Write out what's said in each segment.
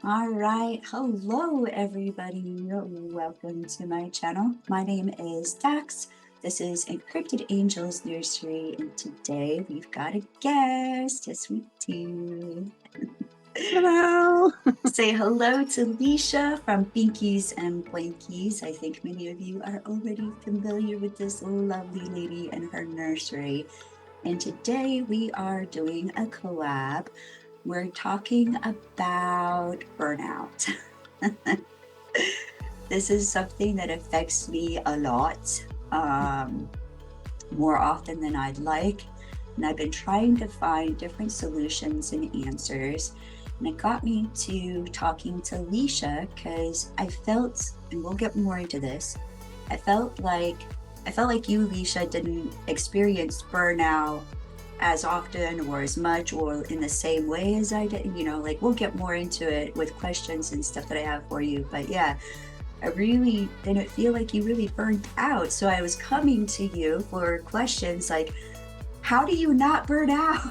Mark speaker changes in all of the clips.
Speaker 1: All right. Hello, everybody. Welcome to my channel. My name is Dax. This is Encrypted Angels Nursery, and today we've got a guest. Yes, we do.
Speaker 2: Hello.
Speaker 1: Say hello to Leisha from Binkies and Blankies. I think many of you are already familiar with this lovely lady and her nursery. And today we are doing a collab. We're talking about burnout. This is something that affects me a lot, more often than I'd like. And I've been trying to find different solutions and answers. And it got me to talking to Leisha because I felt, and we'll get more into this, I felt like you, Leisha, didn't experience burnout as often or as much or in the same way as I did. Like we'll get more into it with questions and stuff that I have for you. But yeah, I really didn't feel like you really burned out. So I was coming to you for questions like, how do you not burn out?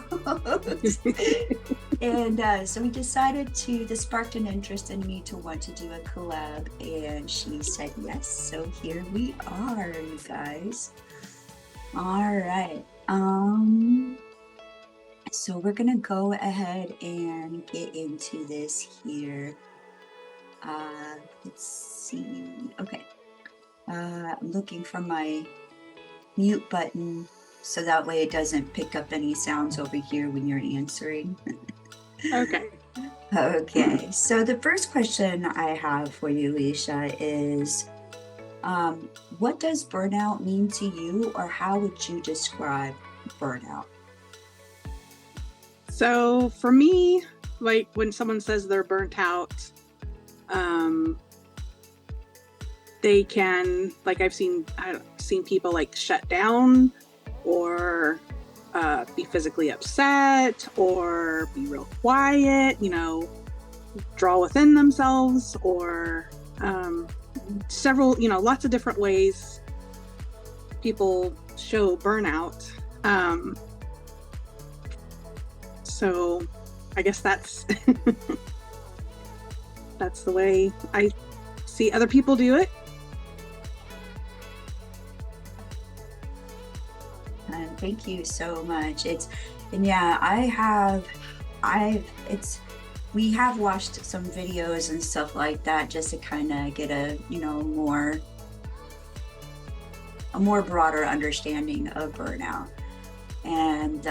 Speaker 1: And so we decided this sparked an interest in me to want to do a collab, and she said yes. So here we are, you guys. All right. So we're gonna go ahead and get into this here. Let's see. Okay. I'm looking for my mute button so that way it doesn't pick up any sounds over here when you're answering.
Speaker 2: Okay.
Speaker 1: Okay, so the first question I have for you, Leisha, is what does burnout mean to you, or how would you describe burnout?
Speaker 2: So for me, like when someone says they're burnt out, they can, like I've seen people like shut down or be physically upset or be real quiet, draw within themselves, or several, lots of different ways people show burnout. So I guess that's that's the way I see other people do it.
Speaker 1: Thank you so much. We have watched some videos and stuff like that just to kind of get a more broader understanding of burnout. And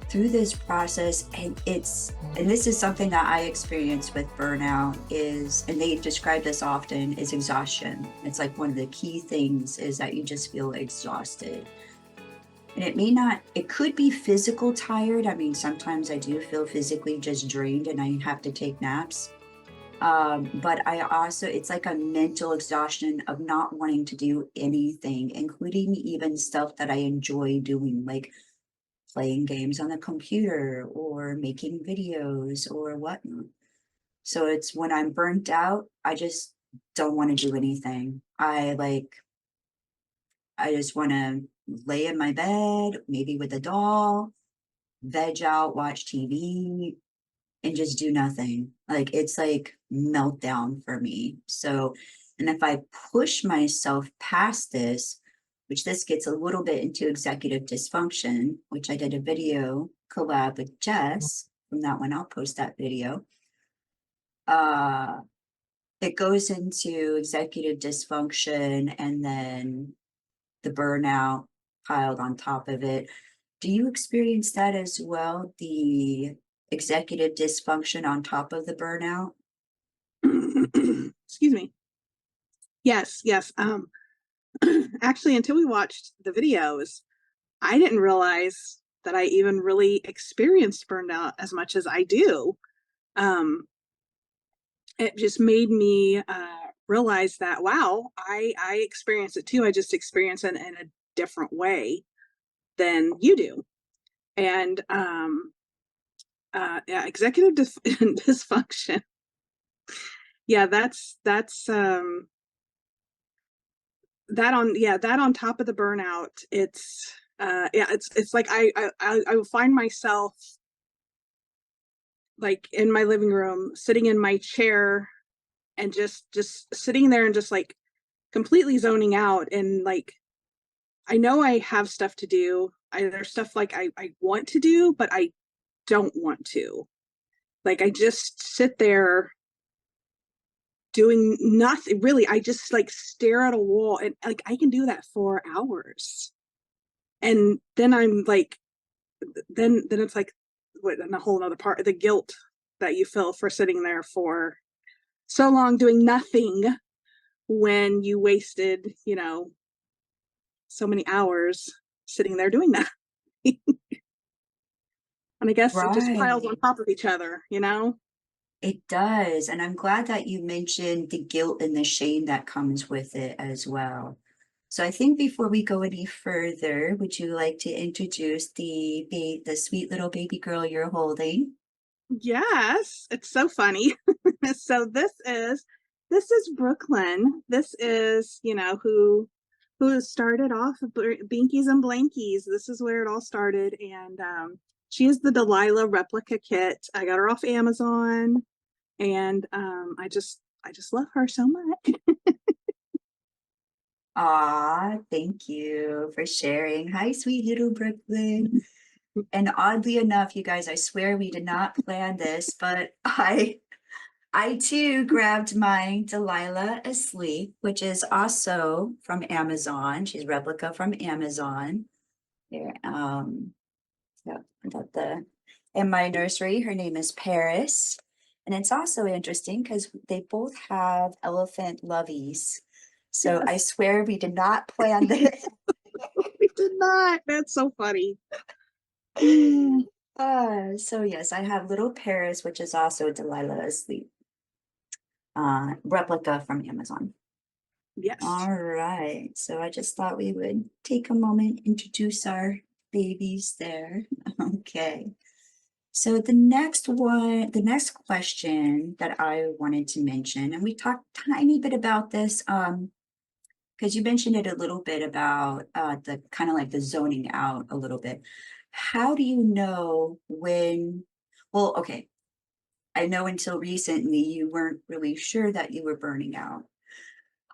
Speaker 1: through this process, and this is something that I experience with burnout and they describe this often, is exhaustion. It's like one of the key things is that you just feel exhausted. And it could be physical tired. I mean, sometimes I do feel physically just drained and I have to take naps. But it's like a mental exhaustion of not wanting to do anything, including even stuff that I enjoy doing, like playing games on the computer or making videos or whatnot. So it's when I'm burnt out, I just don't want to do anything. I just want to lay in my bed, maybe with a doll, veg out, watch TV, and just do nothing. Like it's like meltdown for me. So, and if I push myself past this, which this gets a little bit into executive dysfunction, which I did a video collab with Jess from that one. I'll post that video. It goes into executive dysfunction and then the burnout piled on top of it. Do you experience that as well? The executive dysfunction on top of the burnout?
Speaker 2: Excuse me. Yes. Actually, until we watched the videos, I didn't realize that I even really experienced burnout as much as I do. It just made me realize that, wow, I experience it too. I just experience it in a different way than you do. And yeah, executive dysfunction. Yeah, that's that on top of the burnout. It's yeah, it's like I will find myself like in my living room, sitting in my chair and just sitting there and just like completely zoning out. And like I know I have stuff to do. There's stuff like I want to do, but I don't want to. Like I just sit there doing nothing really. I just like stare at a wall, and like I can do that for hours. And then I'm like, then it's like what, and a whole other part, the guilt that you feel for sitting there for so long doing nothing when you wasted, so many hours sitting there doing that. And I guess it just piles on
Speaker 1: Right.
Speaker 2: top of each other.
Speaker 1: It does. And I'm glad that you mentioned the guilt and the shame that comes with it as well. So I think before we go any further, would you like to introduce the sweet little baby girl you're holding?
Speaker 2: Yes, it's so funny. So this is Brooklyn. This is, who started off Binkies and Blankies. This is where it all started. And she is the Delilah replica kit. I got her off Amazon, and I just love her so much.
Speaker 1: Aw, thank you for sharing. Hi, sweet little Brooklyn. And oddly enough, you guys, I swear we did not plan this, but I too grabbed my Delilah Asleep, which is also from Amazon. She's replica from Amazon. Here, yeah, I got the in my nursery. Her name is Paris. And it's also interesting because they both have elephant loveys. So I
Speaker 2: Yes.
Speaker 1: swear we did not plan this.
Speaker 2: We did not. That's so funny. Mm,
Speaker 1: So yes, I have little Paris, which is also Delilah Asleep, replica from Amazon.
Speaker 2: yes.
Speaker 1: All right. So I just thought we would take a moment, introduce our babies there. Okay. So the next question that I wanted to mention, and we talked tiny bit about this, because you mentioned it a little bit about the kind of like the zoning out a little bit. How do you know when, well, okay, I know until recently you weren't really sure that you were burning out.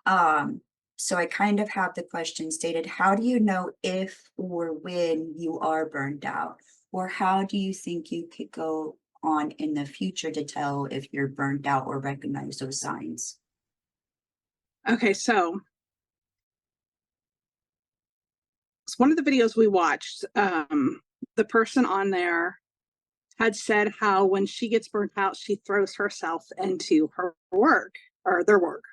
Speaker 1: Um, so I kind of have the question stated, how do you know if or when you are burned out? Or how do you think you could go on in the future to tell if you're burned out or recognize those signs?
Speaker 2: Okay, so it's one of the videos we watched. The person on there had said how when she gets burnt out, she throws herself into her work or their work.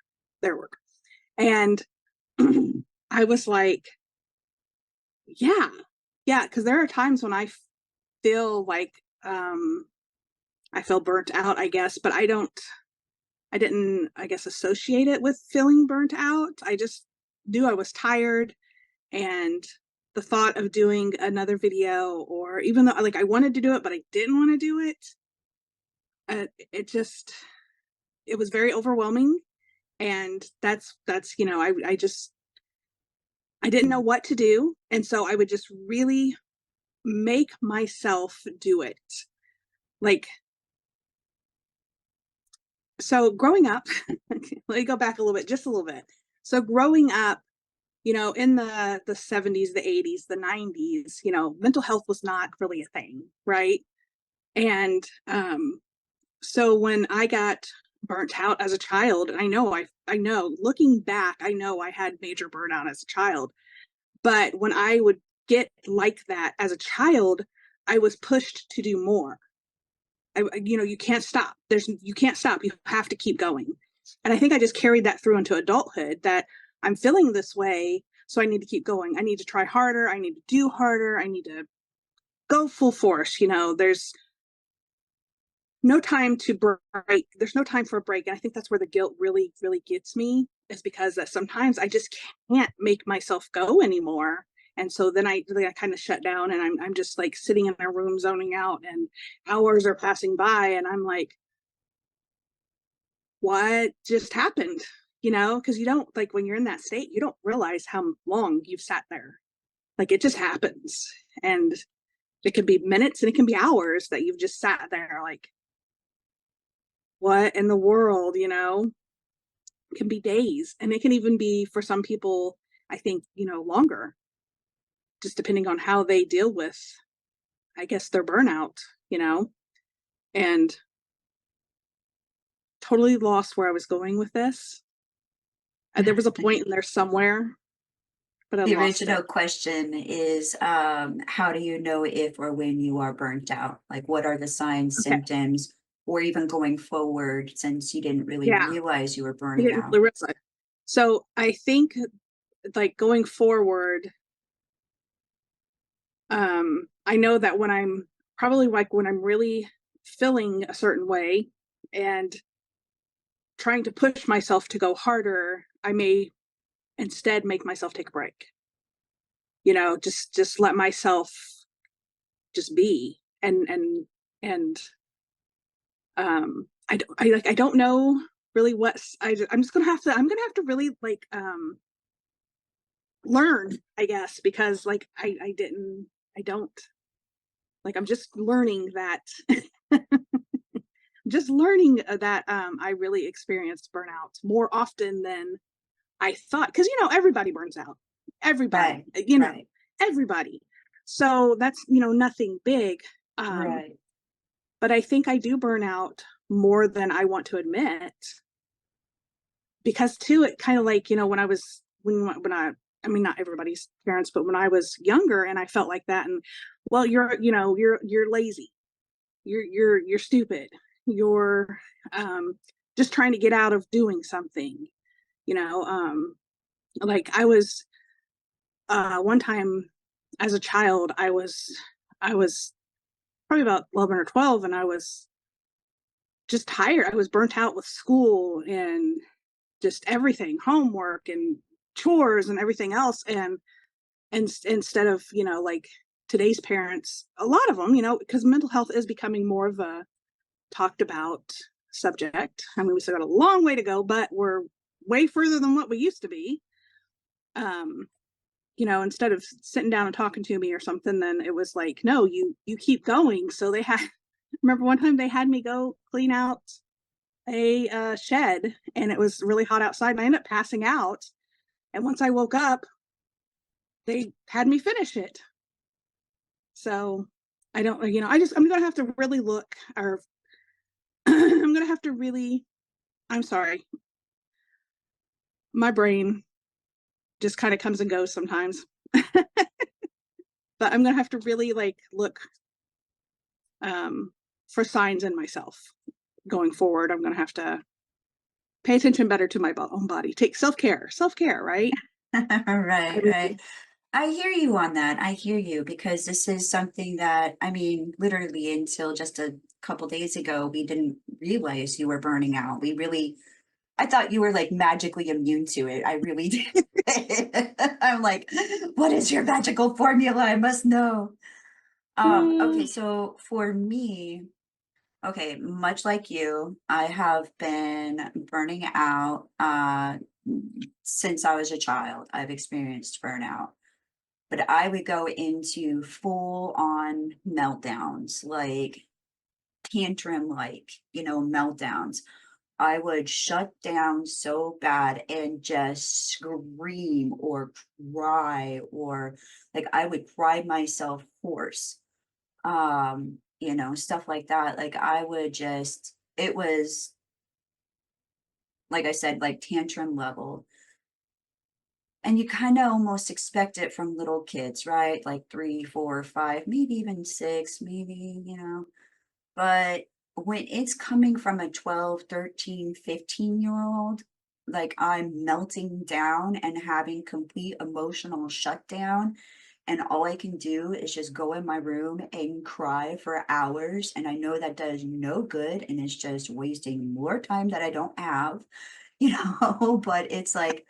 Speaker 2: And I was like, yeah, yeah, because there are times when feel like I feel burnt out, I guess, but I didn't, I guess, associate it with feeling burnt out. I just knew I was tired, and the thought of doing another video, or even though like I wanted to do it, but I didn't want to do it, it just it was very overwhelming. And that's I didn't know what to do, and so I would just really make myself do it. Like, so growing up, let me go back a little bit, just a little bit. So growing up, in the 70s, the 80s, the 90s, mental health was not really a thing, right? And so when I got burnt out as a child, and I know looking back, I know I had major burnout as a child. But when I would get like that as a child, I was pushed to do more. You can't stop. You can't stop. You have to keep going. And I think I just carried that through into adulthood, that I'm feeling this way, so I need to keep going. I need to try harder. I need to do harder. I need to go full force. There's no time to break. There's no time for a break. And I think that's where the guilt really, really gets me, is because that sometimes I just can't make myself go anymore. And so then I kind of shut down, and I'm just like sitting in a room zoning out, and hours are passing by, and I'm like, what just happened? Because you don't, like, when you're in that state, you don't realize how long you've sat there. Like, it just happens. And it can be minutes and it can be hours that you've just sat there, like, what in the world, you know? It can be days, and it can even be for some people, I think, you know, longer, just depending on how they deal with, I guess, their burnout, you know? And totally lost where I was going with this. There was a point in there somewhere, but I
Speaker 1: The
Speaker 2: lost
Speaker 1: original
Speaker 2: it.
Speaker 1: question is, how do you know if or when you are burnt out? Like, what are the signs,
Speaker 2: Okay.
Speaker 1: symptoms, or even going forward since you didn't really
Speaker 2: Yeah.
Speaker 1: realize you were
Speaker 2: I
Speaker 1: burning
Speaker 2: didn't
Speaker 1: out?
Speaker 2: really realize. So I think like going forward, I know that when I'm probably like when I'm really feeling a certain way and trying to push myself to go harder, I may instead make myself take a break. You know, just let myself just be and I don't know really I'm just gonna have to really like learn, I guess, because like I don't like I'm just learning that just learning that I really experienced burnout more often than I thought. Cause you know, everybody burns out. Everybody,
Speaker 1: Right,
Speaker 2: you know,
Speaker 1: right,
Speaker 2: everybody. So that's, you know, nothing big. Um,
Speaker 1: right.
Speaker 2: but I think I do burn out more than I want to admit because too, it kind of like, you know, when I mean, not everybody's parents, but when I was younger and I felt like that and well, you know, you're lazy. You're stupid. You're just trying to get out of doing something, you know, like I was one time as a child, I was probably about 11 or 12 and I was just tired. I was burnt out with school and just everything, homework and chores and everything else and instead of, you know, like today's parents, a lot of them, you know, because mental health is becoming more of a talked about subject. I mean, we still got a long way to go, but we're way further than what we used to be. Um, you know, instead of sitting down and talking to me or something, then it was like, no, you keep going. So they had remember one time they had me go clean out a shed and it was really hot outside and I ended up passing out. And once I woke up, they had me finish it. So I don't, you know, I'm gonna have to really look or I'm gonna have to really I'm sorry, my brain just kind of comes and goes sometimes. But I'm gonna have to really like look um, for signs in myself going forward. I'm gonna have to pay attention better to my own body. Take self care, right? I
Speaker 1: Right,
Speaker 2: mean,
Speaker 1: right. I hear you on that. I hear you because this is something that, I mean, literally until just a couple days ago, we didn't realize you were burning out. I thought you were like magically immune to it. I really did. I'm like, what is your magical formula? I must know. Okay,
Speaker 2: mm,
Speaker 1: so for me, okay, much like you, I have been burning out since I was a child. I've experienced burnout, but I would go into full on meltdowns, like tantrum like, meltdowns. I would shut down so bad and just scream or cry or like I would cry myself hoarse. Stuff like that. Like I would just it was like I said, like tantrum level. And you kind of almost expect it from little kids, right? Like 3, 4, 5, maybe even 6, maybe. But when it's coming from a 12, 13, 15-year-old, like I'm melting down and having complete emotional shutdown. And all I can do is just go in my room and cry for hours. And I know that does no good and it's just wasting more time that I don't have, but it's like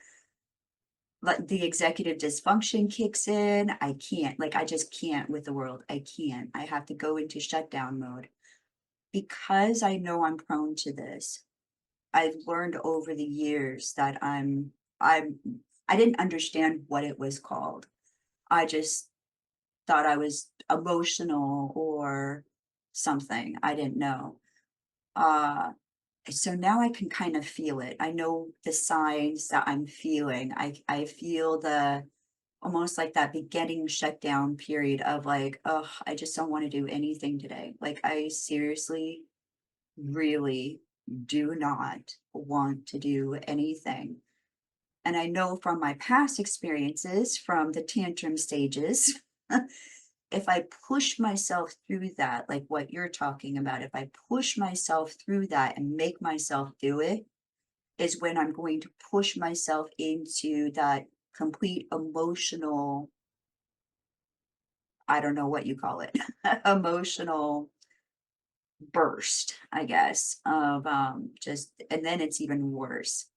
Speaker 1: the executive dysfunction kicks in. I can't, like, I just can't with the world. I can't. I have to go into shutdown mode because I know I'm prone to this. I've learned over the years that I'm I didn't understand what it was called. I just thought I was emotional or something. I didn't know. Uh so now I can kind of feel it. I know the signs that I'm feeling. I feel the almost like that beginning shutdown period of like, oh, I just don't want to do anything today. Like I seriously really do not want to do anything. And I know from my past experiences from the tantrum stages, if I push myself through that, like what you're talking about, if I push myself through that and make myself do it, is when I'm going to push myself into that complete emotional, I don't know what you call it, emotional burst, I guess, of just, and then it's even worse.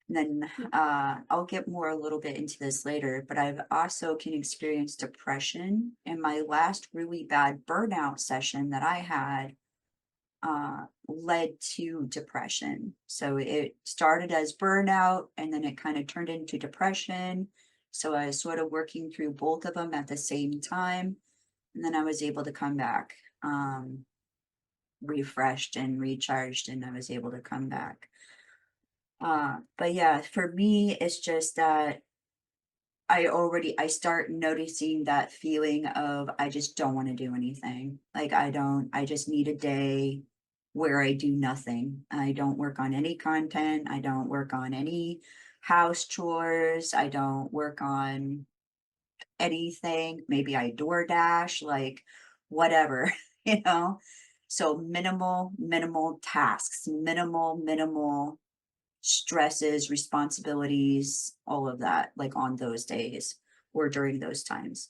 Speaker 1: And then I'll get more a little bit into this later, but I've also can experience depression. In my last really bad burnout session that I had, led to depression. So it started as burnout and then it kind of turned into depression. So I was sort of working through both of them at the same time. And then I was able to come back refreshed and recharged, and I was able to come back. But yeah, for me, it's just that I start noticing that feeling of I just don't want to do anything. Like I just need a day where I do nothing. I don't work on any content. I don't work on any house chores. I don't work on anything. Maybe I DoorDash, like whatever, you know? So minimal tasks, minimal stresses, responsibilities, all of that, like on those days or during those times.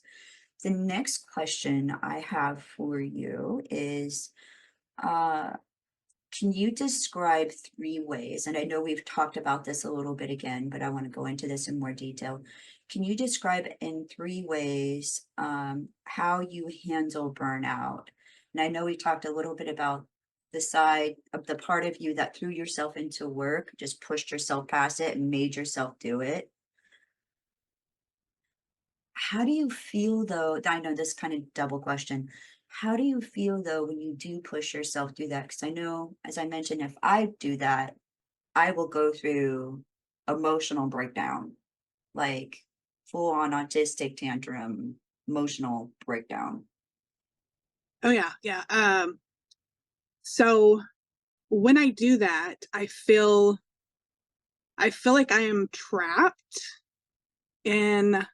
Speaker 1: The next question I have for you is uh, can you describe 3 ways? And I know we've talked about this a little bit again, but I want to go into this in more detail. Can you describe in 3 ways how you handle burnout? And I know we talked a little bit about the side of the part of you that threw yourself into work, just pushed yourself past it and made yourself do it. How do you feel though? I know this kind of double question. How do you feel though when you do push yourself through that? Because I know, as I mentioned, if I do that, I will go through emotional breakdown, like full on autistic tantrum, emotional breakdown.
Speaker 2: Oh yeah, yeah. So when I do that, I feel like I am trapped in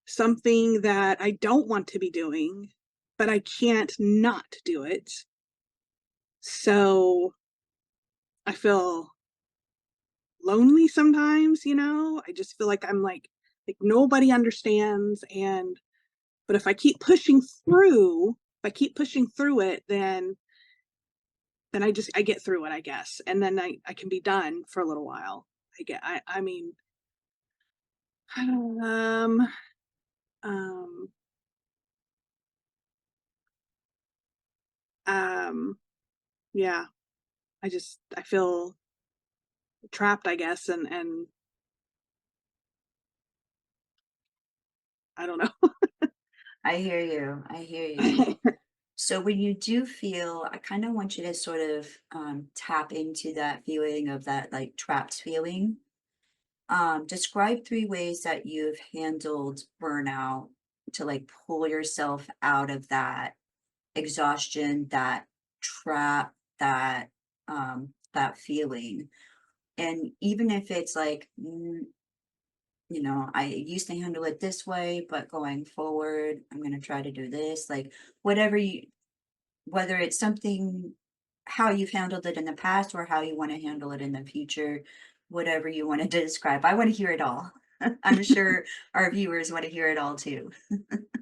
Speaker 2: something that I don't want to be doing, but I can't not do it. So I feel lonely sometimes, I just feel like I'm like nobody understands. And but if I keep pushing through, if I keep pushing through it, then I get through it, I guess. And then I can be done for a little while. I mean, um um um yeah, I feel trapped, I guess, and I don't
Speaker 1: I hear you. I hear you.
Speaker 2: know.
Speaker 1: So when you do feel, I kind of want you to sort of tap into that feeling of that like trapped feeling. Describe 3 ways that you've handled burnout to like pull yourself out of that exhaustion, that trap, that feeling. And even if it's like, I used to handle it this way, but going forward, I'm gonna try to do this. Like whatever you, whether it's something how you've handled it in the past or how you want to handle it in the future, whatever you want to describe. I want to hear it all. I'm sure our viewers want to hear it all too.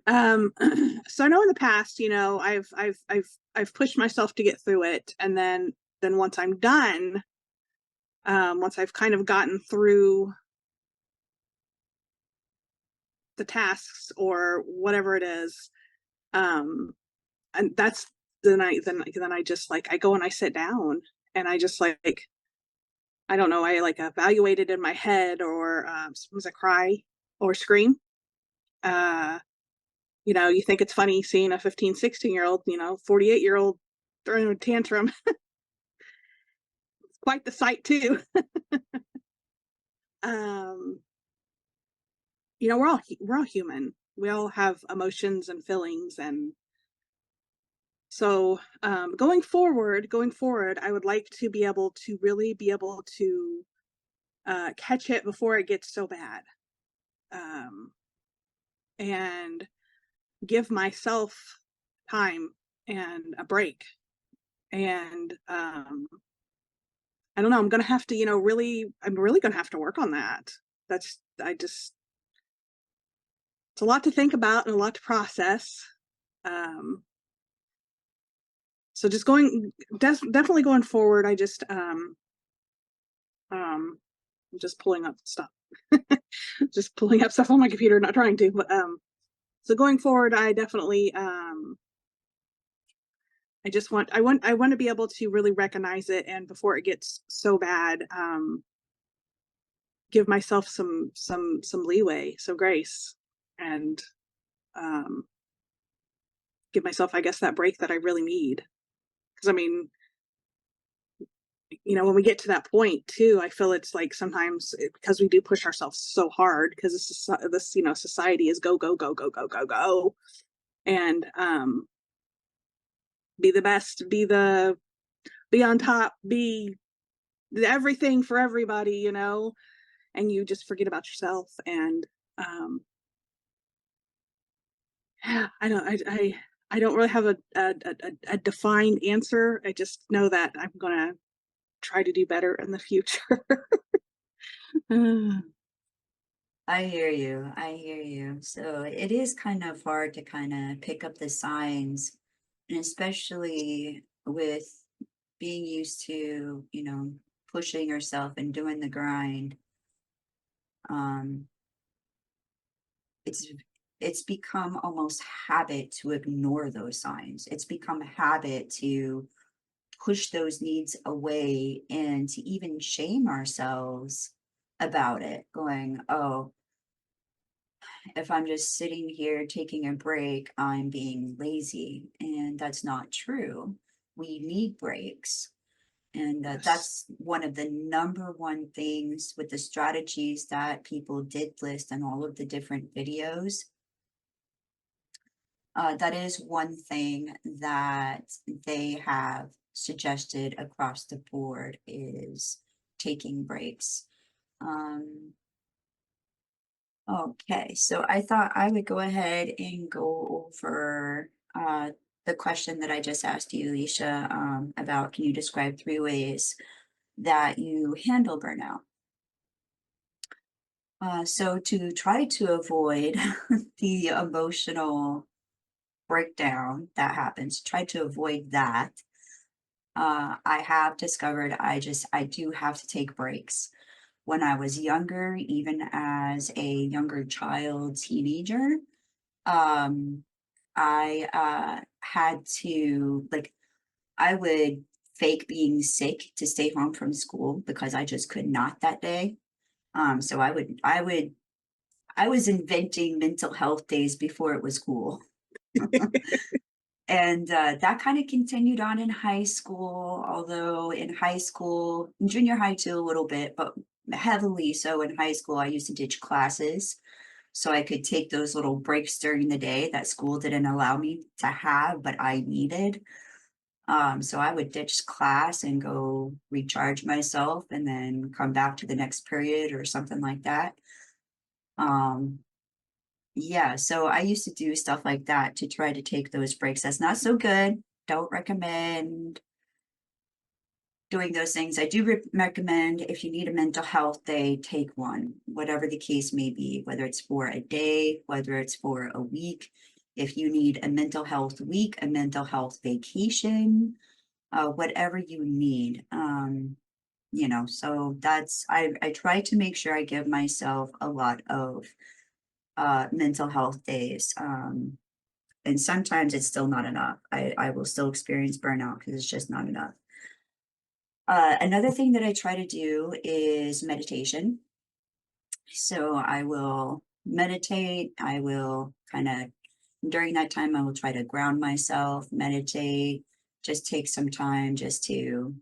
Speaker 2: um so I know in the past, I've pushed myself to get through it, and then once I'm done, once I've kind of gotten through the tasks or whatever it is, um and that's then I just like I go and I sit down, and I just like I don't know, I like evaluate it in my head, or sometimes I cry or scream. uh you think it's funny seeing a 15, 16-year old, 48-year-old throwing a tantrum. quite the sight too. um, we're all human. We all have emotions and feelings, and so going forward, I would like to be able to really be able to catch it before it gets so bad, um, and give myself time and a break. And I don't know. I'm gonna have to, I'm really gonna have to work on that. That's I just It's a lot to think about and a lot to process. Um, so just definitely going forward, um, I'm just pulling up stuff, just pulling up stuff on my computer, not trying to, but so going forward, I definitely, I want to be able to really recognize it, and before it gets so bad, give myself some leeway, some grace, and um, give myself, I guess, that break that I really need. Because I mean, when we get to that point too, I feel it's like sometimes because we do push ourselves so hard, because this society is go go go go go go go, and be the best, be on top, be everything for everybody, and you just forget about yourself. And um I don't I don't really have a defined answer. I just know that I'm gonna try to do better in the future.
Speaker 1: I hear you. I hear you. So it is kind of hard to kind of pick up the signs, and especially with being used to, pushing yourself and doing the grind. Um, it's it's become almost habit to ignore those signs. It's become a habit to push those needs away and to even shame ourselves about it, going, oh, if I'm just sitting here taking a break, I'm being lazy. And that's not true. We need breaks. And
Speaker 2: Yes.
Speaker 1: that's one of the number one things with the strategies that people did list in all of the different videos. That is one thing that they have suggested across the board is taking breaks. Um, Okay, so I thought I would go ahead and go over the question that I just asked you, Leisha, about can you describe 3 ways that you handle burnout? So to try to avoid the emotional breakdown that happens, try to avoid that. I have discovered I do have to take breaks. When I was younger, even as a younger child, teenager, um, I had to like I would fake being sick to stay home from school because I just could not that day. So I was inventing mental health days before it was cool. And that kind of continued on in high school, although in high school, in junior high too, a little bit, but heavily so in high school, I used to ditch classes so I could take those little breaks during the day that school didn't allow me to have, but I needed. So I would ditch class and go recharge myself and then come back to the next period or something like that. Um, yeah, so I used to do stuff like that to try to take those breaks. That's not so good. Don't recommend doing those things. I do recommend if you need a mental health day, take one, whatever the case may be, whether it's for a day, whether it's for a week. If you need a mental health week, a mental health vacation, whatever you need. So I try to make sure I give myself a lot of mental health days. And sometimes it's still not enough. I will still experience burnout because it's just not enough. Another thing that I try to do is meditation. So I will meditate. I will kind of, during that time, I will try to ground myself, meditate, just take some time just to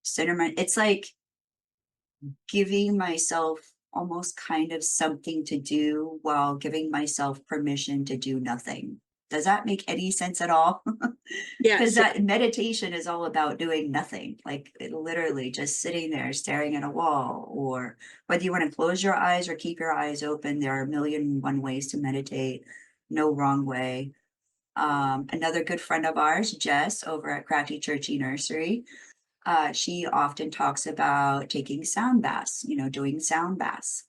Speaker 1: It's like giving myself almost kind of something to do while giving myself permission to do nothing. Does that make any sense at all? Because
Speaker 2: Yes.
Speaker 1: that meditation is all about doing nothing, like literally just sitting there staring at a wall, or whether you want to close your eyes or keep your eyes open, there are a million and one ways to meditate. No wrong way. Another good friend of ours, Jess, over at Crafty Churchy Nursery, she often talks about taking sound baths, doing sound baths.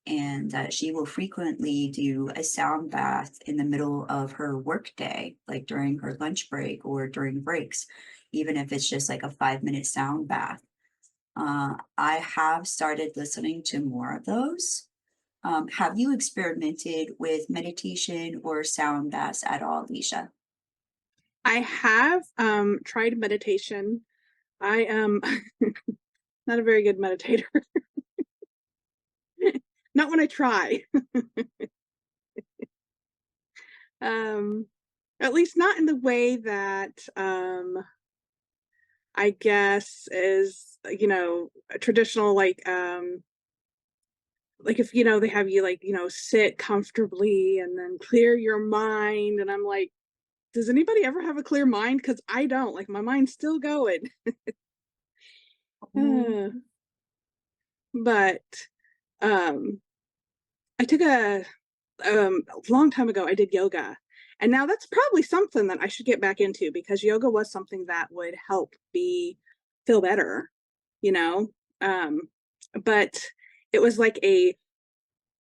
Speaker 1: And she will frequently do a sound bath in the middle of her workday, like during her lunch break or during breaks, even if it's just like a 5-minute sound bath. I have started listening to more of those. Have you experimented with meditation or sound baths at all, Leisha?
Speaker 2: I have tried meditation. I am not a very good meditator. Not when I try. Um, at least not in the way that I guess is, a traditional like if they have you like, sit comfortably and then clear your mind and I'm like, does anybody ever have a clear mind? Because I don't. Like my mind's still going.
Speaker 1: Oh,
Speaker 2: Uh, but um I took a long time ago I did yoga. And now that's probably something that I should get back into because yoga was something that would help me feel better, you know. Um but it was like a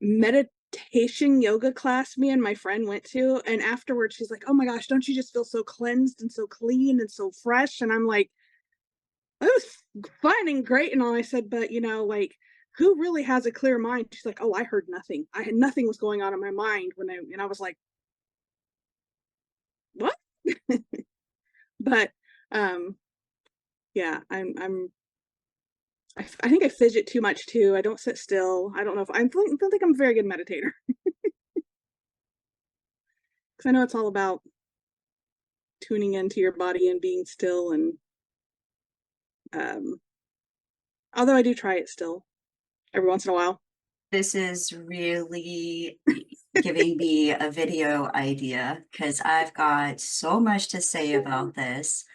Speaker 2: meditation yoga class me and my friend went to, and afterwards she's like, "Oh my gosh, don't you just feel so cleansed and so clean and so fresh?" And I'm like, "It was fun and great and all." I said, "But like who really has a clear mind?" She's like, "Oh, I heard nothing. I had nothing was going on in my mind when I," and I was like, "What?" But um yeah, I think I fidget too much too. I don't sit still. I don't know if don't think I'm a very good meditator because I know it's all about tuning into your body and being still and um although I do try it still every once in a while.
Speaker 1: this is really giving me a video idea because I've got so much to say about this.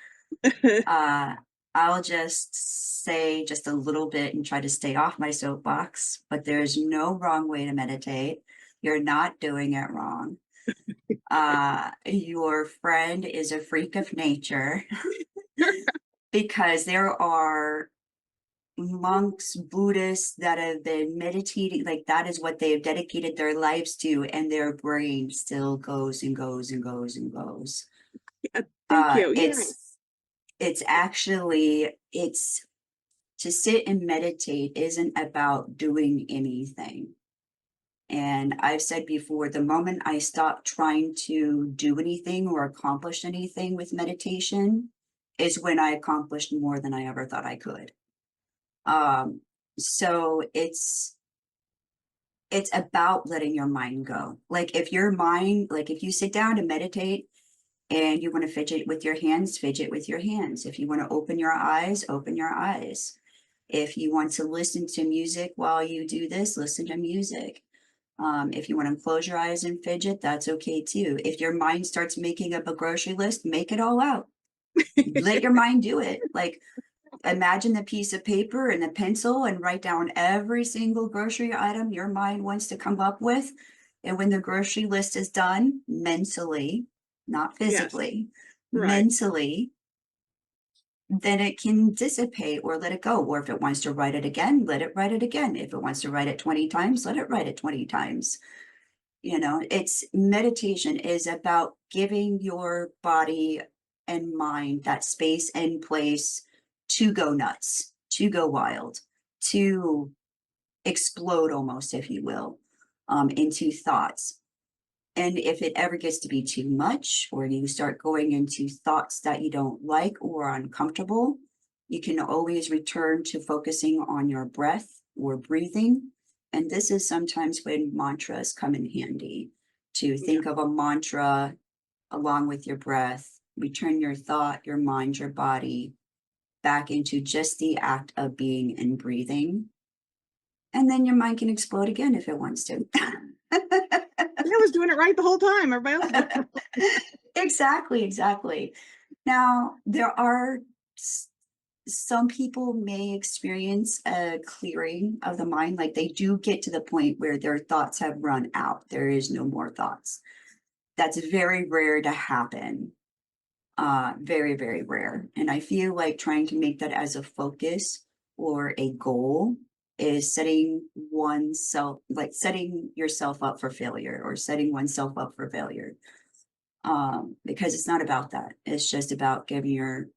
Speaker 1: Uh, I'll just say just a little bit and try to stay off my soapbox, but there's no wrong way to meditate. You're not doing it wrong. Your friend is a freak of nature because there are monks, Buddhists that have been meditating, like that is what they have dedicated their lives to, and their brain still goes and goes and goes and goes.
Speaker 2: Yeah, thank you.
Speaker 1: It's
Speaker 2: Yes.
Speaker 1: it's to sit and meditate isn't about doing anything. And I've said before, the moment I stopped trying to do anything or accomplish anything with meditation is when I accomplished more than I ever thought I could. Um, so it's about letting your mind go. Like if your mind, like if you sit down to meditate and you want to fidget with your hands, fidget with your hands. If you want to open your eyes, open your eyes. If you want to listen to music while you do this, listen to music. If you want to close your eyes and fidget, that's okay too. If your mind starts making up a grocery list, make it all out. Let your mind do it. Like imagine the piece of paper and the pencil and write down every single grocery item your mind wants to come up with. And when the grocery list is done, mentally, not
Speaker 2: Yes.
Speaker 1: physically,
Speaker 2: Right.
Speaker 1: mentally, then it can dissipate or let it go. Or if it wants to write it again, let it write it again. If it wants to write it 20 times, let it write it 20 times. It's meditation is about giving your body and mind that space and place to go nuts, to go wild, to explode almost, if you will, into thoughts. And if it ever gets to be too much, or you start going into thoughts that you don't like or are uncomfortable, you can always return to focusing on your breath or breathing. And this is sometimes when mantras come in handy to
Speaker 2: Yeah.
Speaker 1: think of a mantra along with your breath, return your thought, your mind, your body back into just the act of being and breathing. And then your mind can explode again if it wants to.
Speaker 2: I was doing it right the whole time. Everybody else was doing it wrong.
Speaker 1: Exactly, exactly. Now, there are some people may experience a clearing of the mind, like they do get to the point where their thoughts have run out. There is no more thoughts. That's very rare to happen. Very, very rare. And I feel like trying to make that as a focus or a goal is setting oneself, like setting yourself up for failure or setting oneself up for failure. Because it's not about that. It's just about giving your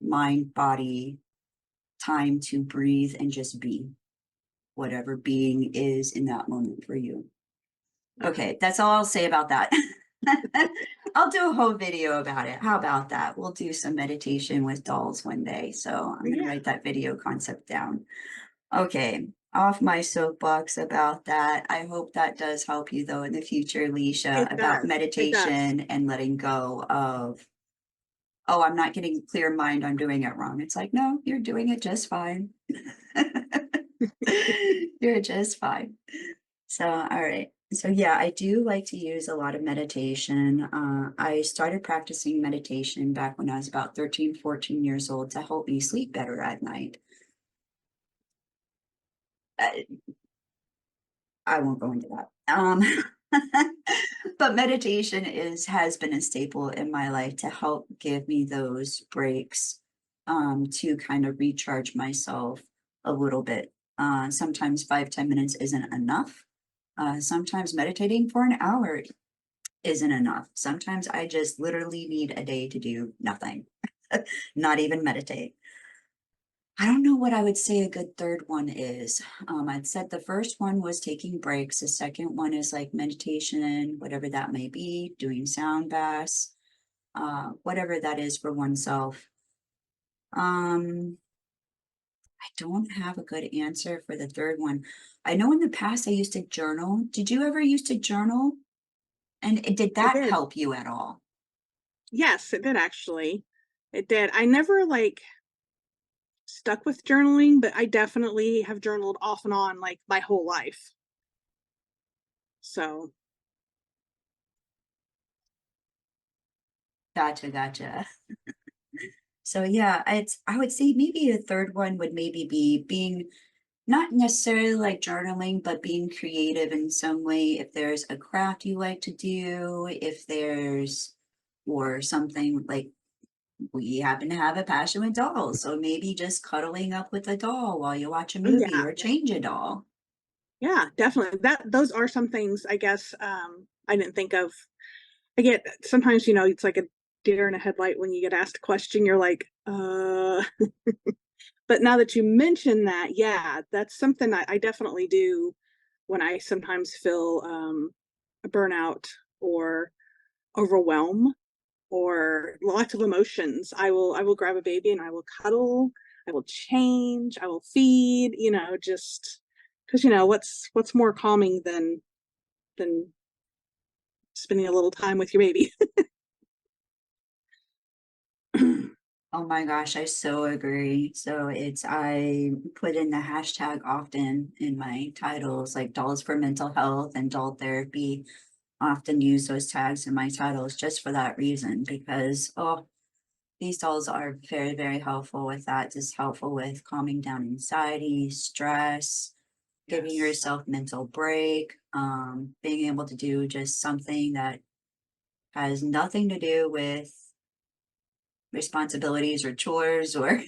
Speaker 1: mind, body time to breathe and just be whatever being is in that moment for you.
Speaker 2: Yeah.
Speaker 1: Okay, that's all I'll say about that. I'll do a whole video about it. How about that? We'll do some meditation with dolls one day. So I'm going to
Speaker 2: Yeah,
Speaker 1: write that video concept down. Okay, off my soapbox about that. I hope that does help you, though, in the future, Leisha,
Speaker 2: it
Speaker 1: about
Speaker 2: does. It does.
Speaker 1: meditation and letting go of, oh, I'm not getting a clear mind. I'm doing it wrong. It's like, no, you're doing it just fine. You're just fine. So, all right. So, yeah, I do like to use a lot of meditation. I started practicing meditation back when I was about 13, 14 years old to help me sleep better at night. I, I won't go into that. But meditation has been a staple in my life to help give me those breaks, to kind of recharge myself a little bit. Sometimes 5, 10 minutes isn't enough. Sometimes meditating for an hour isn't enough. Sometimes I just literally need a day to do nothing, not even meditate. I don't know what I would say a good third one is. I'd said the first one was taking breaks. The second one is like meditation, whatever that may be, doing sound baths, whatever that is for oneself. Um, I don't have a good answer for the third one. I know in the past I used to journal. Did you ever used to journal? And did
Speaker 2: I
Speaker 1: that
Speaker 2: did.
Speaker 1: help you at all?
Speaker 2: Yes, it did actually. It did. I never like stuck with journaling, but I definitely have journaled off and on like my whole life. So,
Speaker 1: Gotcha, gotcha. So yeah, I would say maybe a third one would maybe be being not necessarily like journaling, but being creative in some way. If there's a craft you like to do, if there's or something like we happen to have a passion with dolls. So maybe just cuddling up with a doll while you watch a
Speaker 2: oh
Speaker 1: movie
Speaker 2: yeah,
Speaker 1: or change a doll.
Speaker 2: yeah, definitely. Those are some things I guess I didn't think of. I get sometimes, it's like a deer in a headlight when you get asked a question, you're like, but now that you mention that, yeah, that's something I definitely do when I sometimes feel a burnout or overwhelm or lots of emotions. I will grab a baby and I will cuddle, I will change, I will feed, just because what's more calming than spending a little time with your baby.
Speaker 1: Oh my gosh, I so agree. So I put in the hashtag often in my titles, like dolls for mental health and doll therapy. Often use those tags in my titles just for that reason, because, oh, these dolls are very, very helpful with that, just helpful with calming down anxiety, stress, giving
Speaker 2: Yes.
Speaker 1: yourself mental break, being able to do just something that has nothing to do with responsibilities or chores or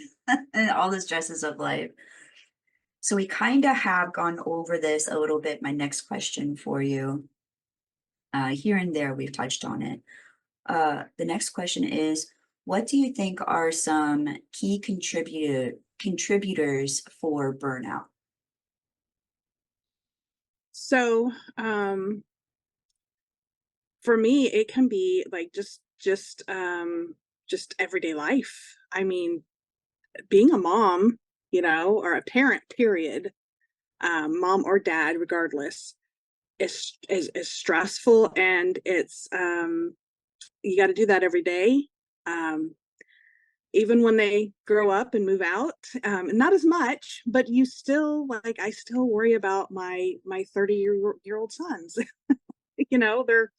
Speaker 1: all the stresses of life. So we kind of have gone over this a little bit. My next question for you, here and there, we've touched on it. The next question is, what do you think are some key contributors for burnout?
Speaker 2: So, for me, it can be like just everyday life. I mean, being a mom, or a parent, period, mom or dad, regardless, is stressful, and it's you got to do that every day. Um, even when they grow up and move out, not as much, but you still like, I still worry about my 30-year old sons. They're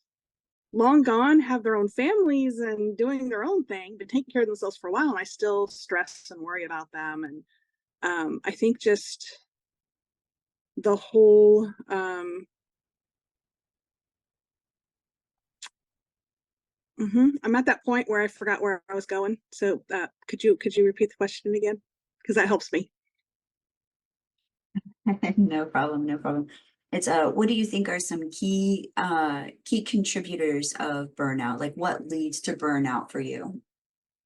Speaker 2: long gone, have their own families and doing their own thing, been taking care of themselves for a while, and I still stress and worry about them. And I think just the whole I'm at that point where I forgot where I was going. So could you repeat the question again? Because that helps me.
Speaker 1: No problem, no problem. It's what do you think are some key contributors of burnout? Like what leads to burnout for you?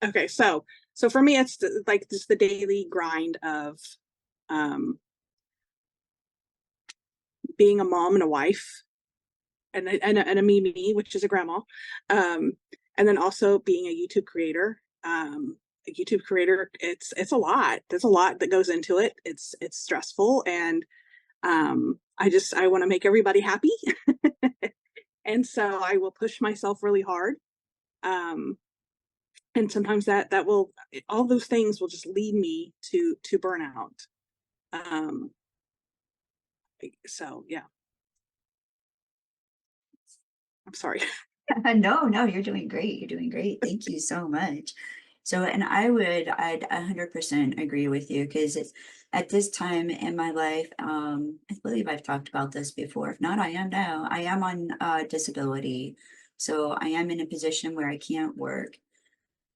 Speaker 2: Okay, so for me, it's like just the daily grind of um, being a mom and a wife, and a Mimi, which is a grandma, um, and then also being a YouTube creator. A YouTube creator, it's a lot. There's a lot that goes into it. It's stressful, and I want to make everybody happy, and so I will push myself really hard. Um, and sometimes that will all those things will just lead me to burnout. Um, so yeah, I'm sorry.
Speaker 1: No, no, you're doing great. You're doing great. Thank you so much. So, and I'd 100% agree with you because it's at this time in my life, I believe I've talked about this before. If not, I am now. I am on disability. So I am in a position where I can't work.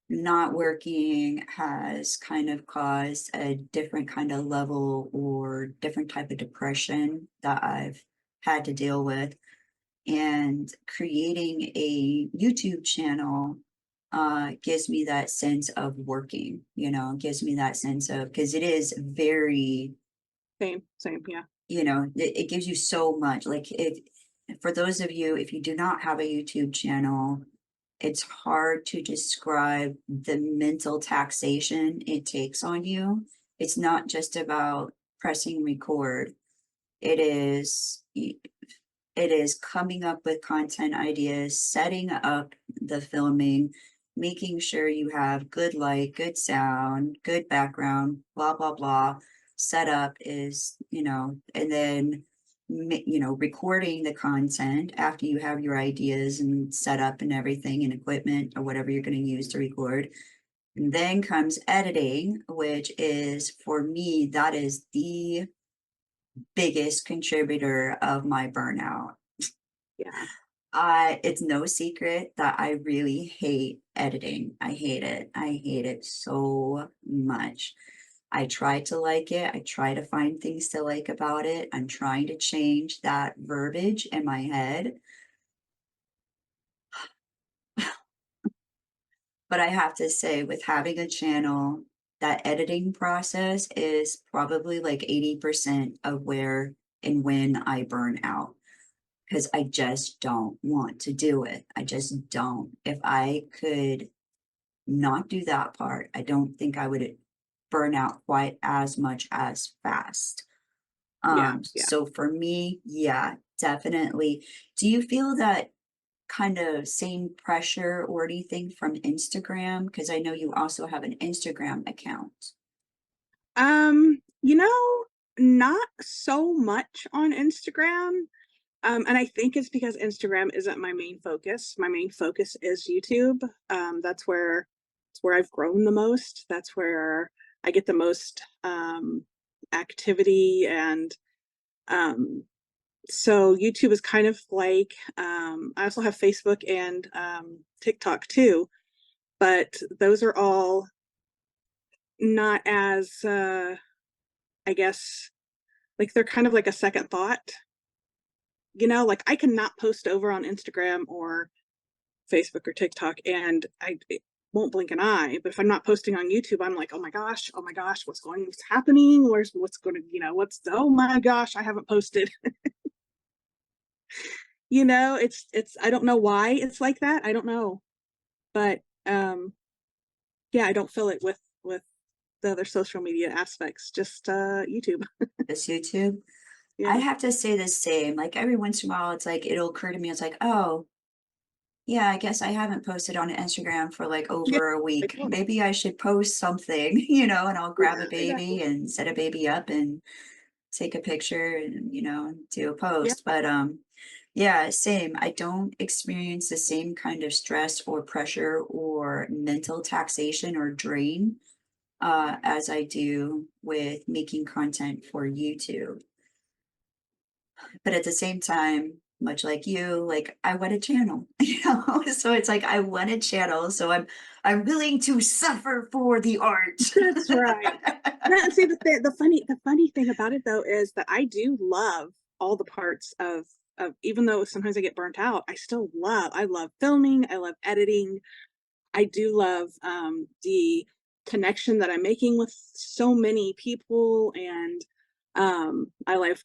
Speaker 1: Not working has kind of caused a different kind of level or different type of depression that I've had to deal with. And creating a YouTube channel gives me that sense of working, gives me that sense of, because it is very,
Speaker 2: Same, yeah,
Speaker 1: it gives you so much. Like for those of you, if you do not have a YouTube channel, it's hard to describe the mental taxation it takes on you. It's not just about pressing record. It is it is coming up with content ideas, setting up the filming, making sure you have good light, good sound, good background, blah, blah, blah. Setup is, and then, recording the content after you have your ideas and set up and everything and equipment or whatever you're going to use to record. And then comes editing, which is for me, that is the biggest contributor of my burnout.
Speaker 2: yeah,
Speaker 1: It's no secret that I really hate editing. I hate it. I hate it so much. I try to like it. I try to find things to like about it. I'm trying to change that verbiage in my head. But I have to say, with having a channel, that editing process is probably like 80% of where and when I burn out because I just don't want to do it. I just don't. If I could not do that part, I don't think I would burn out quite as much as fast.
Speaker 2: yeah, yeah.
Speaker 1: So for me, yeah, definitely. Do you feel that kind of same pressure or anything from Instagram? Because I know you also have an Instagram account.
Speaker 2: Um, you know, not so much on Instagram. And I think it's because Instagram isn't my main focus. My main focus is YouTube. That's where I've grown the most. That's where I get the most activity, and um, so YouTube is kind of like I also have Facebook and TikTok too, but those are all not as I guess, like, they're kind of like a second thought. Like I cannot post over on Instagram or Facebook or TikTok, and it won't blink an eye. But if I'm not posting on YouTube, I'm like, oh my gosh, what's happening? What's going to, oh my gosh, I haven't posted. I don't know why it's like that. I don't know, but yeah, I don't fill it with the other social media aspects. Just YouTube.
Speaker 1: This YouTube. I
Speaker 2: Yeah,
Speaker 1: have to say the same. Like every once in a while, it's like it'll occur to me. It's like, oh, Yeah, I guess I haven't posted on Instagram for like
Speaker 2: Yeah,
Speaker 1: over a
Speaker 2: I
Speaker 1: week.
Speaker 2: totally.
Speaker 1: Maybe I should post something, and I'll
Speaker 2: Yeah,
Speaker 1: grab a
Speaker 2: I know.
Speaker 1: baby and set a baby up and take a picture and, do a
Speaker 2: Yeah.
Speaker 1: post. But yeah, same. I don't experience the same kind of stress or pressure or mental taxation or drain as I do with making content for YouTube. But at the same time, much like you, like I want a channel, So it's like I want a channel, so I'm willing to suffer for the art.
Speaker 2: That's right. No, and see the funny thing about it though is that I do love all the parts of even though sometimes I get burnt out, I love filming, I love editing, I do love the connection that I'm making with so many people, and I love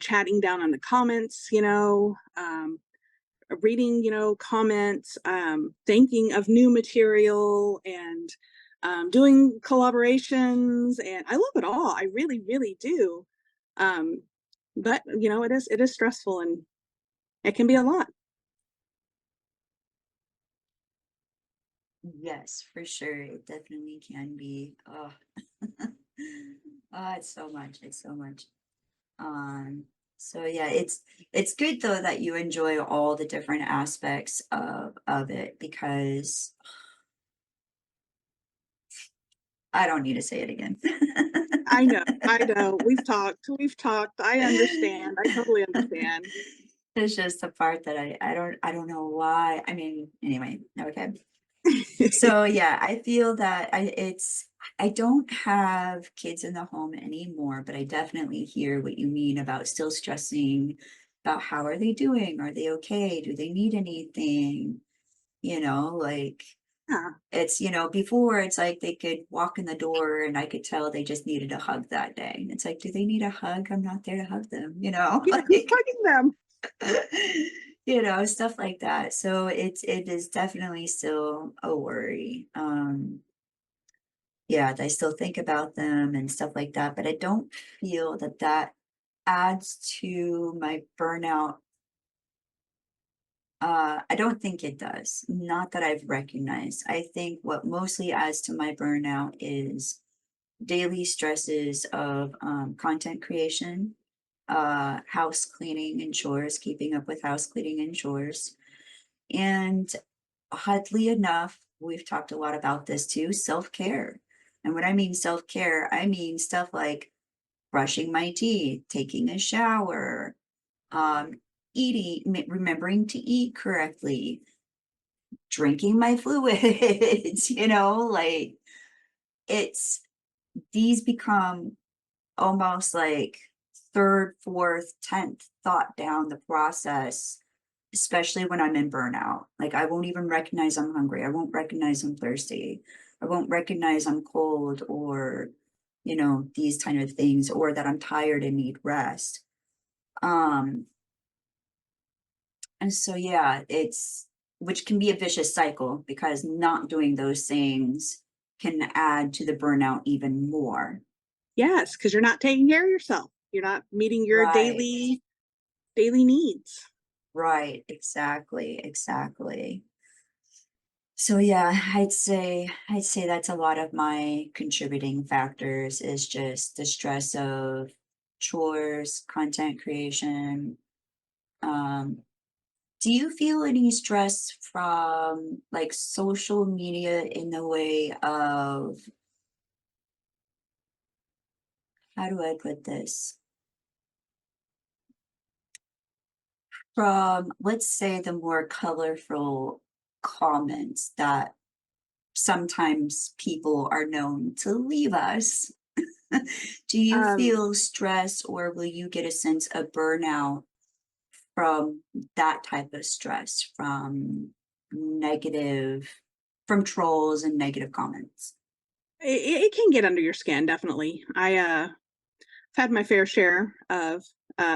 Speaker 2: chatting down on the comments, reading comments, thinking of new material, and doing collaborations, and I love it all. I really really do. Um, but it is stressful, and it can be a lot.
Speaker 1: Yes, for sure. It definitely can be. Oh, it's so much. It's so much. Um, so yeah, it's good though that you enjoy all the different aspects of it because I don't need to say it again.
Speaker 2: I know, we've talked, I understand, I totally understand.
Speaker 1: It's just the part that I don't know why. I mean, anyway, okay. So yeah, I feel that I don't have kids in the home anymore, but I definitely hear what you mean about still stressing about how are they doing? Are they okay? Do they need anything? Like
Speaker 2: Yeah,
Speaker 1: before it's like they could walk in the door and I could tell they just needed a hug that day. And it's like, do they need a hug? I'm not there to hug them,
Speaker 2: yeah, who's
Speaker 1: like
Speaker 2: hugging them?
Speaker 1: stuff like that. So it is definitely still a worry. Yeah, I still think about them and stuff like that, but I don't feel that that adds to my burnout. I don't think it does. Not that I've recognized. I think what mostly adds to my burnout is daily stresses of content creation, house cleaning and chores, keeping up with house cleaning and chores. And oddly enough, we've talked a lot about this too, self-care. And when I mean self-care, I mean stuff like brushing my teeth, taking a shower, remembering to eat correctly, drinking my fluids, like it's these become almost like third, fourth, 10th thought down the process, especially when I'm in burnout. Like I won't even recognize I'm hungry. I won't recognize I'm thirsty. I won't recognize I'm cold or, these kind of things, or that I'm tired and need rest. Um, and so yeah, it's which can be a vicious cycle because not doing those things can add to the burnout even more.
Speaker 2: Yes, because you're not taking care of yourself. You're not meeting your
Speaker 1: Right.
Speaker 2: daily needs.
Speaker 1: Right, exactly, exactly. So yeah, I'd say that's a lot of my contributing factors is just the stress of chores, content creation. Um, do you feel any stress from like social media in the way of how do I put this? From let's say the more colorful comments that sometimes people are known to leave us. Do you
Speaker 2: Um,
Speaker 1: feel stress or will you get a sense of burnout from that type of stress, negative, from trolls and negative comments?
Speaker 2: it can get under your skin, definitely. I've had my fair share of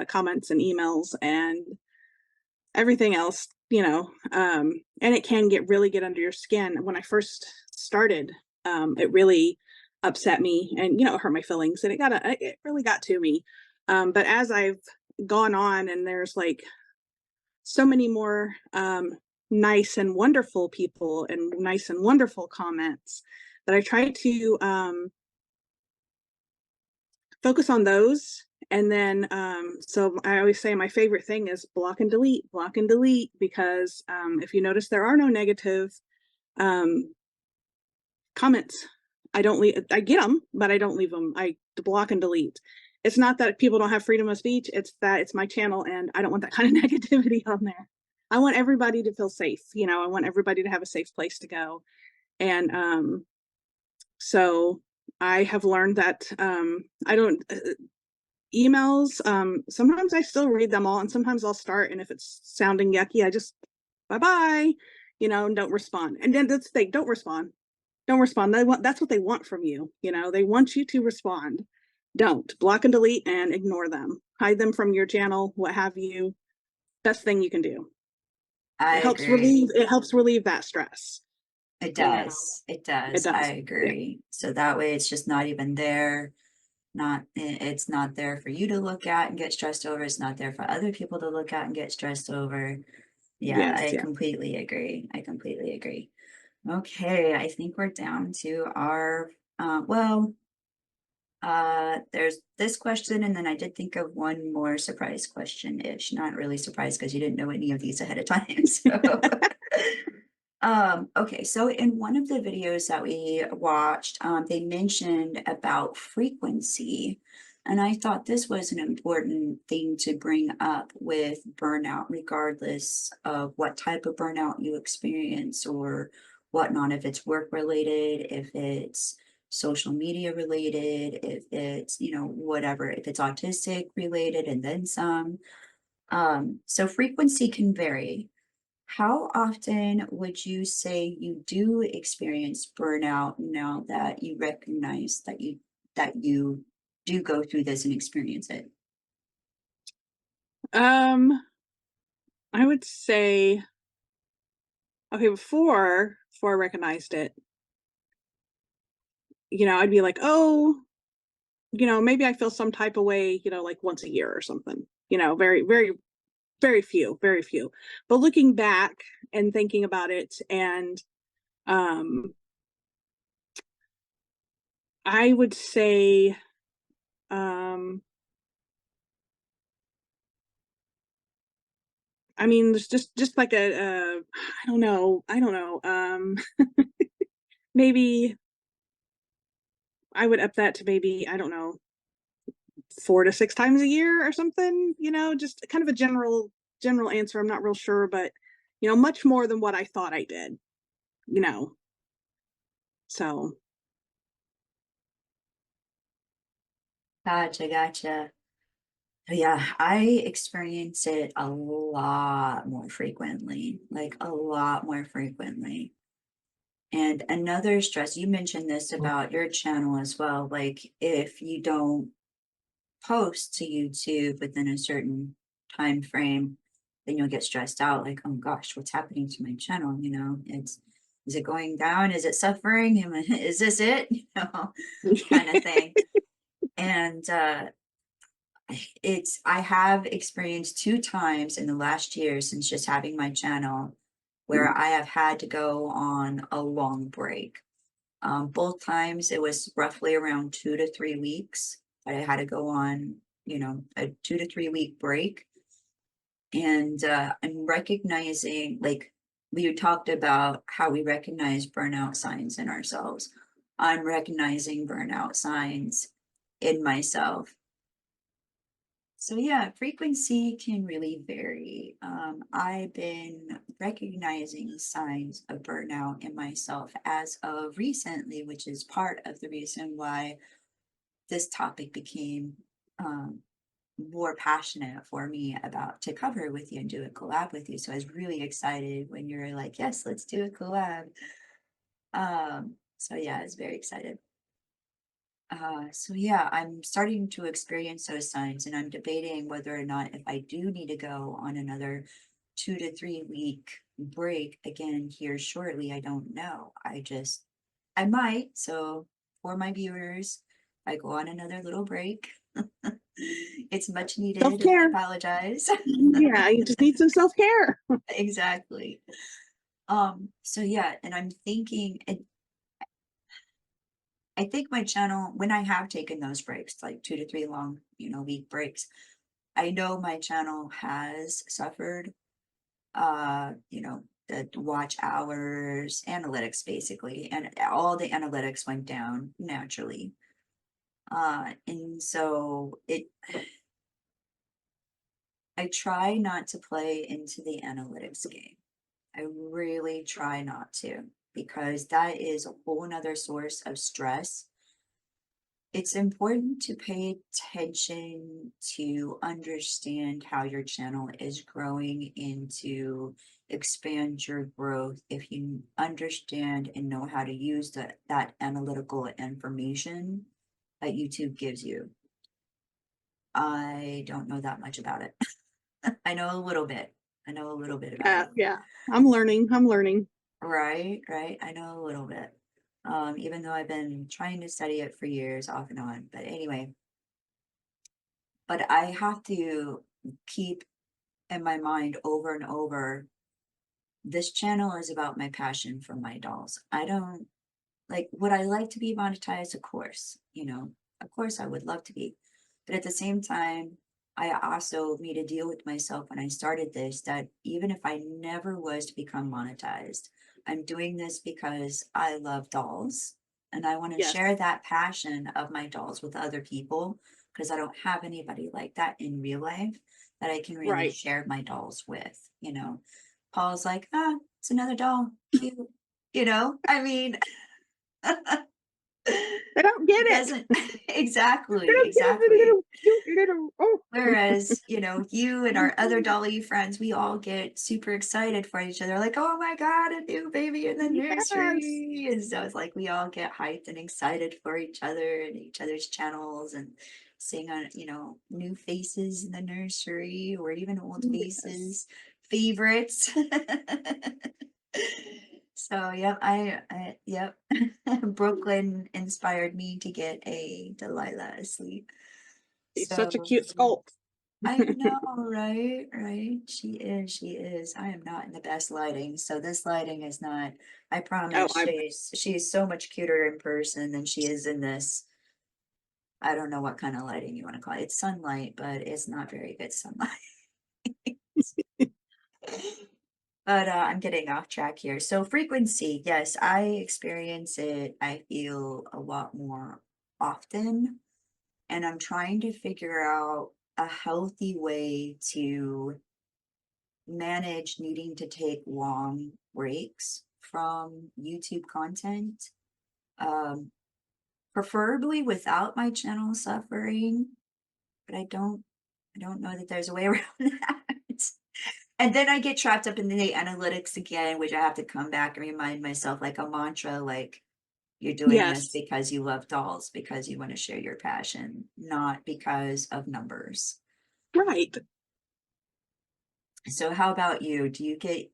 Speaker 2: comments and emails and everything else, and it can really get under your skin. When I first started, it really upset me, and it hurt my feelings, and it really got to me. But as I've gone on, and there's like so many more nice and wonderful people and nice and wonderful comments, that I try to focus on those. And then, so I always say my favorite thing is block and delete, because if you notice, there are no negative um, comments. I don't leave, I get them, but I don't leave them. I block and delete. It's not that people don't have freedom of speech, it's that it's my channel and I don't want that kind of negativity on there. I want everybody to feel safe. You know, I want everybody to have a safe place to go. And so I have learned that I don't emails. Sometimes I still read them all, and sometimes I'll start, and if it's sounding yucky, I just bye bye, you know, and don't respond. And then that's the thing, don't respond. Don't respond. That's what they want from you. You know, they want you to respond. Don't block and delete and ignore them. Hide them from your channel, what have you. Best thing you can do.
Speaker 1: I
Speaker 2: It helps
Speaker 1: agree.
Speaker 2: relieve that stress.
Speaker 1: It
Speaker 2: And
Speaker 1: does. It
Speaker 2: it
Speaker 1: does. I
Speaker 2: does. Yeah.
Speaker 1: agree. So that way it's just not even there. Not it's not there for you to look at and get stressed over. It's not there for other people to look at and get stressed over. Yeah,
Speaker 2: Yes.
Speaker 1: I
Speaker 2: Yeah.
Speaker 1: completely agree. I completely agree. Okay, I think we're down to our well, there's this question, and then I did think of one more surprise question-ish. Not really surprised because you didn't know any of these ahead of time. So okay, so in one of the videos that we watched, they mentioned about frequency, and I thought this was an important thing to bring up with burnout, regardless of what type of burnout you experience or whatnot, if it's work related, if it's social media related, if it's, whatever, if it's autistic related and then some. So frequency can vary. How often would you say you do experience burnout now that you recognize that you do go through this and experience it?
Speaker 2: Um, I would say, okay, before I recognized it, you know, I'd be like, oh, you know, maybe I feel some type of way, you know, like once a year or something. You know, very few, very few. But looking back and thinking about it, and um, I would say, um, I mean, there's just like I don't know. Maybe I would up that to maybe, I don't know, 4 to 6 times a year or something. You know, just kind of a general answer. I'm not real sure, but you know, much more than what I thought I did. You know, so
Speaker 1: Gotcha, gotcha. Yeah, I experience it a lot more frequently, like a lot more frequently. And another stress, you mentioned this about your channel as well. Like if you don't post to YouTube within a certain time frame, then you'll get stressed out, like, oh gosh, what's happening to my channel? Is it going down? Is it suffering? Is this it? Kind of thing. And I have experienced two times in the last year since just having my channel where I have had to go on a long break. Both times it was roughly around 2 to 3 weeks that I had to go on, a 2 to 3 week break. And I'm recognizing, like, we talked about how we recognize burnout signs in ourselves. I'm recognizing burnout signs in myself. So yeah, frequency can really vary. I've been recognizing signs of burnout in myself as of recently, which is part of the reason why this topic became um, more passionate for me about to cover with you and do a collab with you. So I was really excited when you're like, yes, let's do a collab. So yeah, I was very excited. So yeah, I'm starting to experience those signs, and I'm debating whether or not if I do need to go on another 2 to 3 week break again here shortly. I don't know. I might. So for my viewers, I go on another little break. It's much needed, and I
Speaker 2: Self-care.
Speaker 1: apologize.
Speaker 2: Yeah, you just need some self-care.
Speaker 1: Exactly. So yeah, and I'm thinking, and I think my channel, when I have taken those breaks, like 2 to 3 long, week breaks, I know my channel has suffered, the watch hours, analytics basically, and all the analytics went down naturally. And so I try not to play into the analytics game. I really try not to, because that is a whole nother source of stress. It's important to pay attention to understand how your channel is growing and to expand your growth if you understand and know how to use that analytical information that YouTube gives you. I don't know that much about it. I know a little bit. I know a little bit about
Speaker 2: Yeah,
Speaker 1: it.
Speaker 2: yeah. I'm learning.
Speaker 1: Right, right. I know a little bit. Even though I've been trying to study it for years off and on. But anyway, but I have to keep in my mind over and over, this channel is about my passion for my dolls. I don't like, would I like to be monetized? Of course, of course I would love to be. But at the same time, I also made a deal with myself when I started this, that even if I never was to become monetized, I'm doing this because I love dolls and I want to
Speaker 2: Yes,
Speaker 1: share that passion of my dolls with other people, because I don't have anybody like that in real life that I can really
Speaker 2: right.
Speaker 1: share my dolls with. Paul's like, ah, it's another doll, cute. I mean,
Speaker 2: They don't get it.
Speaker 1: doesn't
Speaker 2: They
Speaker 1: exactly,
Speaker 2: don't get it, the
Speaker 1: exactly.
Speaker 2: little cute little oh.
Speaker 1: Whereas, you and our other dolly friends, we all get super excited for each other, like, oh my God, a new baby in the
Speaker 2: Yes.
Speaker 1: nursery. And so it's like we all get hyped and excited for each other and each other's channels, and seeing on, new faces in the nursery, or even old
Speaker 2: Yes.
Speaker 1: faces, favorites. So yep, yep. Brooklyn inspired me to get a Delilah asleep.
Speaker 2: He's such a
Speaker 1: So
Speaker 2: cute sculpt.
Speaker 1: I know, right? Right. She is. She is. I am not in the best lighting. So this lighting is not, I
Speaker 2: Oh,
Speaker 1: promise,
Speaker 2: I
Speaker 1: she's so much cuter in person than she is in this. I don't know what kind of lighting you want to call it. It's sunlight, but it's not very good sunlight. But I'm getting off track here. So frequency, yes, I experience it. I feel a lot more often, and I'm trying to figure out a healthy way to manage needing to take long breaks from YouTube content, um, preferably without my channel suffering, but I don't know that there's a way around that. And then I get trapped up in the analytics again, which I have to come back and remind myself, like a mantra, like, you're doing this
Speaker 2: yes,
Speaker 1: because you love dolls, because you want to share your passion, not because of numbers.
Speaker 2: right.
Speaker 1: So how about you? Do you get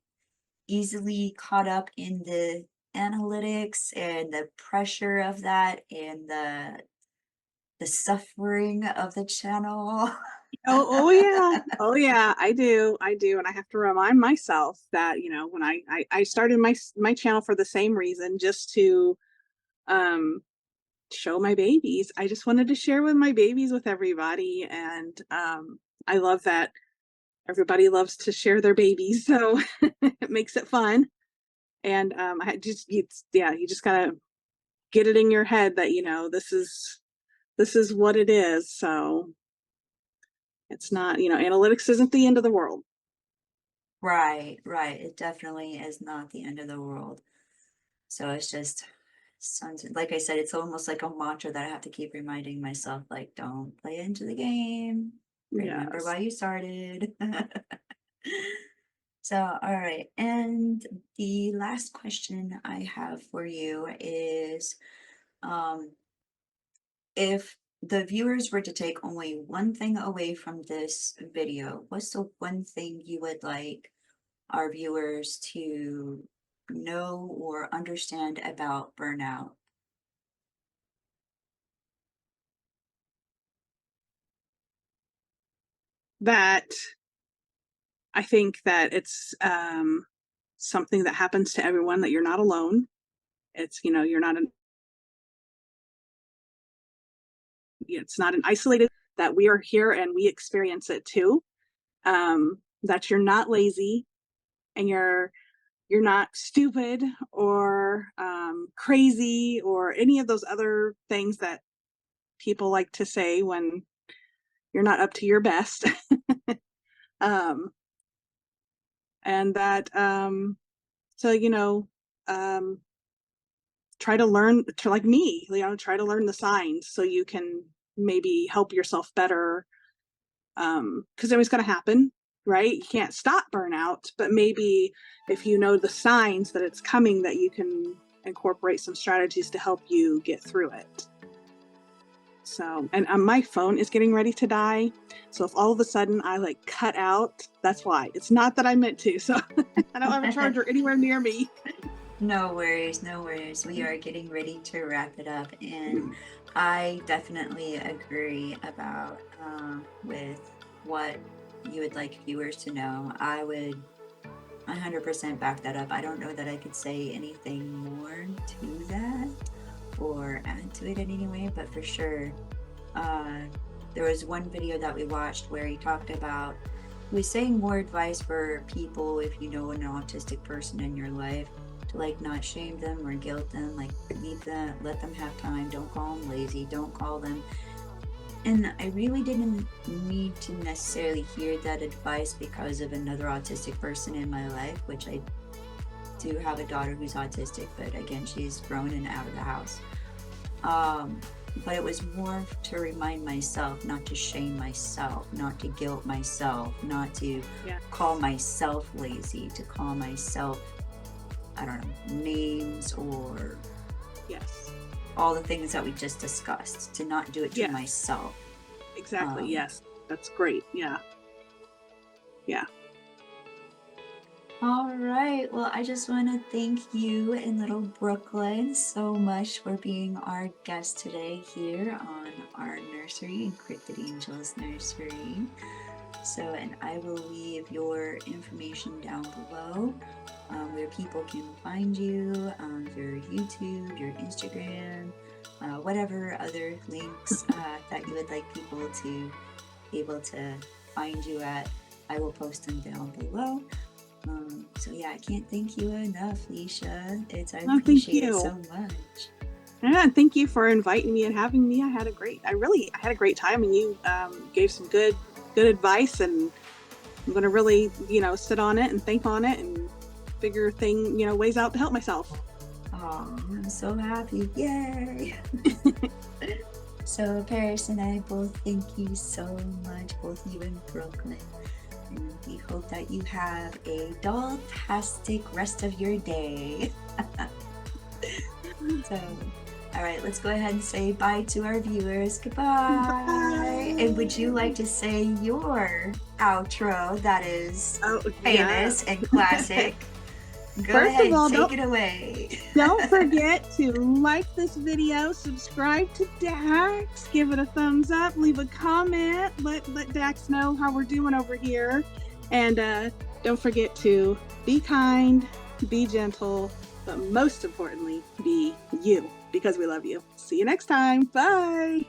Speaker 1: easily caught up in the analytics and the pressure of that, and the suffering of the channel?
Speaker 2: Oh, yeah. Oh, yeah, I do, and I have to remind myself that, when I started my channel for the same reason, just to, um, show my babies. I just wanted to share with my babies with everybody, and, I love that everybody loves to share their babies, so it makes it fun, and, I just it's yeah, you just gotta get it in your head that, this is what it is, so it's not, analytics isn't the end of the world.
Speaker 1: Right, right. It definitely is not the end of the world. So it's just something, like I said, it's almost like a mantra that I have to keep reminding myself, like, don't play into the game. Remember
Speaker 2: Yes.
Speaker 1: why you started. So, all right. And the last question I have for you is, um, if the viewers were to take only one thing away from this video, what's the one thing you would like our viewers to know or understand about burnout?
Speaker 2: that I think that it's something that happens to everyone, that you're not alone. It's, you're not it's not an isolated, that we are here and we experience it too. That you're not lazy, and you're not stupid or crazy or any of those other things that people like to say when you're not up to your best. um, and that so try to learn to, like me, try to learn the signs so you can maybe help yourself better, because it was going to happen, right? You can't stop burnout, but maybe if you know the signs that it's coming, that you can incorporate some strategies to help you get through it. So, and my phone is getting ready to die. So if all of a sudden I like cut out, that's why. It's not that I meant to. So I don't have a charger anywhere near me.
Speaker 1: No worries, no worries. We are getting ready to wrap it up, and I definitely agree about with what you would like viewers to know. I would 100% back that up. I don't know that I could say anything more to that or add to it in any way, but for sure, there was one video that we watched where he talked about, he was saying more advice for people if you know an autistic person in your life, to like not shame them or guilt them, like leave them, let them have time, don't call them lazy, don't call them. And I really didn't need to necessarily hear that advice because of another autistic person in my life, which I do have a daughter who's autistic, but again, she's grown and out of the house. But it was more to remind myself not to shame myself, not to guilt myself, not to call myself lazy, to call myself, I don't know, names or all the things that we just discussed, to not do it to myself.
Speaker 2: Exactly. Yes. That's great. Yeah.
Speaker 1: All right. Well, I just want to thank you in Little Brooklyn so much for being our guest today here on our nursery, Encrypted Angels Nursery. So, and I will leave your information down below, where people can find you, your YouTube, your Instagram, whatever other links that you would like people to be able to find you at. I will post them down below. So yeah, I can't thank you enough, Leisha. I appreciate it so much.
Speaker 2: Yeah, thank you for inviting me and having me. I had a great time, and you gave some good advice, and I'm gonna really, sit on it and think on it and figure ways out to help myself.
Speaker 1: Oh, I'm so happy. Yay! So Paris and I both thank you so much, both you and Brooklyn. And we hope that you have a doll-tastic rest of your day. So, all right, let's go ahead and say bye to our viewers. Goodbye. Bye. And would you like to say your outro that is famous and classic? Go ahead, take it away.
Speaker 2: Don't forget to like this video, subscribe to Dax, give it a thumbs up, leave a comment, let Dax know how we're doing over here. And don't forget to be kind, be gentle, but most importantly, be you, because we love you. See you next time. Bye.